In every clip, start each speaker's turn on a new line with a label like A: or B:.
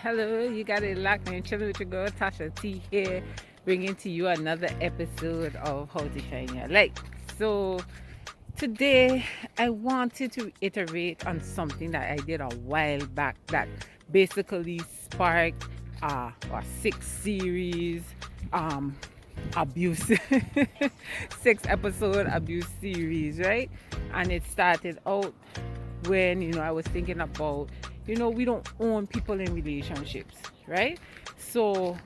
A: Hello, you got it locked and chilling with your girl Tasha T here, bringing to you another episode of How to Shine Your Light. So, today I wanted to iterate on something that I did a while back that basically sparked a six um abuse six episode abuse series, right? And it started out when I was thinking about we don't own people in relationships, right? So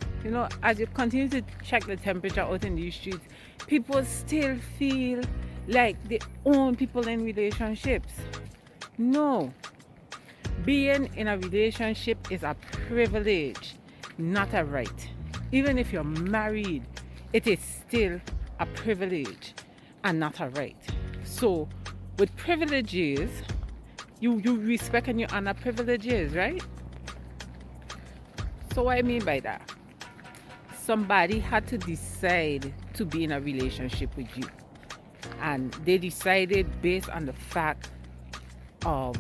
A: as you continue to check the temperature out in these streets, people still feel like they own people in relationships. No, being in a relationship is a privilege, not a right. Even if you're married, it is still a privilege and not a right. So with privileges, you respect and you honor privileges, right? So what I mean by that, somebody had to decide to be in a relationship with you, and they decided based on the fact of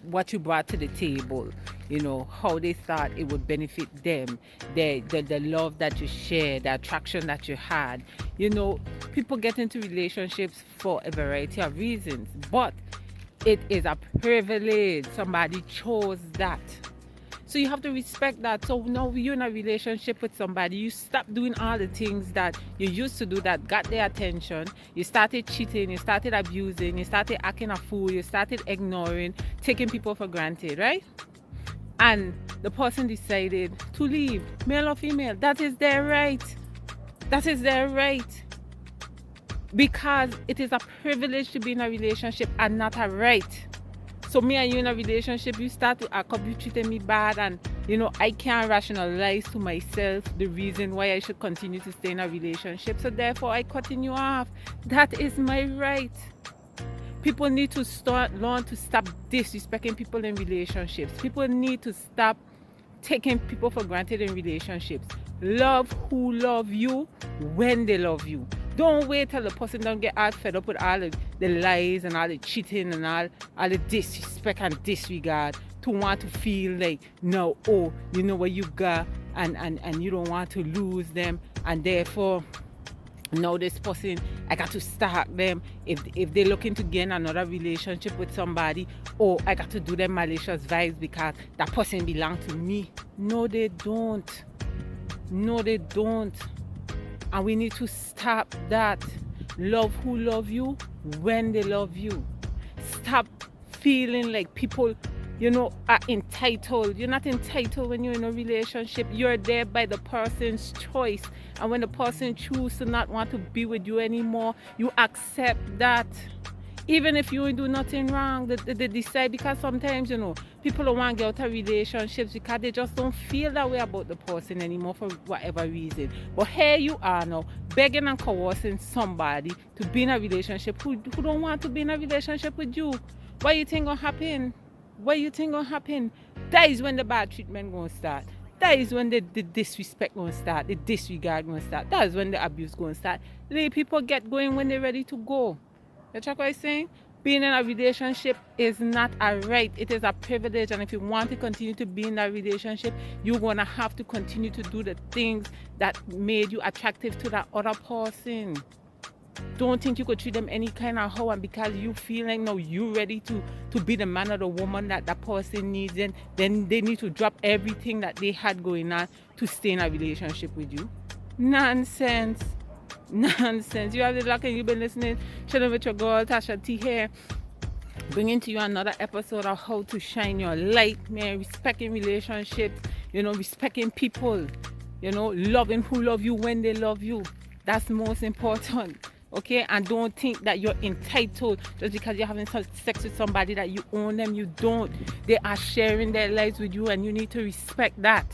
A: what you brought to the table, how they thought it would benefit them, the love that you shared, the attraction that you had. People get into relationships for a variety of reasons, but it is a privilege. Somebody chose that. So you have to respect that. So now you're in a relationship with somebody, you stop doing all the things that you used to do that got their attention. You started cheating, you started abusing, you started acting a fool, you started ignoring, taking people for granted, right? And the person decided to leave, male or female. That is their right. That is their right. Because it is a privilege to be in a relationship and not a right. So me and you in a relationship, you start to act up, you treating me bad, and I can't rationalize to myself the reason why I should continue to stay in a relationship. So therefore I cutting you off. That is my right. People need to learn to stop disrespecting people in relationships. People need to stop taking people for granted in relationships. Love who love you when they love you. Don't wait till the person don't get all fed up with all the lies and all the cheating and all the disrespect and disregard to want to feel like, no, oh, you know what you got, and you don't want to lose them, and therefore now this person, I got to stalk them. If they're looking to gain another relationship with somebody, or I got to do them malicious vibes because that person belongs to me. No, they don't. No, they don't. And we need to stop that. Love who love you when they love you. Stop feeling like people are entitled. You're not entitled when you're in a relationship. You're there by the person's choice. And when the person chooses to not want to be with you anymore, you accept that. Even if you do nothing wrong, they decide, because sometimes, people don't want to get out of relationships because they just don't feel that way about the person anymore for whatever reason. But here you are now, begging and coercing somebody to be in a relationship who don't want to be in a relationship with you. What you think gonna happen? What you think gonna happen? That is when the bad treatment gonna start. That is when the disrespect gonna start, the disregard gonna start. That is when the abuse gonna start. Let people get going when they're ready to go. You check what I'm saying? Being in a relationship is not a right. It is a privilege. And if you want to continue to be in that relationship, you're going to have to continue to do the things that made you attractive to that other person. Don't think you could treat them any kind of how, and because you feel like no, you ready to be the man or the woman that that person needs, and then they need to drop everything that they had going on to stay in a relationship with you. Nonsense. Nonsense. You have the luck and you've been listening. Chilling with your girl Tasha T here, bringing to you another episode of How to Shine Your Light, man. Respecting relationships, respecting people, loving who love you when they love you. That's most important. Okay, and don't think that you're entitled just because you're having sex with somebody that you own them. You don't. They are sharing their lives with you, and you need to respect that.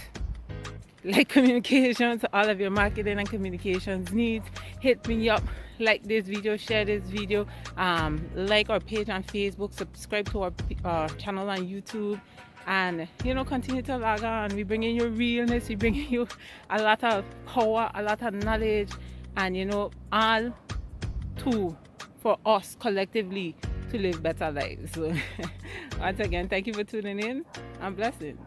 A: Like communications, all of your marketing and communications needs, hit me up, like this video, share this video, like our page on Facebook, subscribe to our channel on YouTube, and continue to log on. We bring in you realness, we bring you a lot of power, a lot of knowledge, and all to for us collectively to live better lives. So, once again, thank you for tuning in and blessings.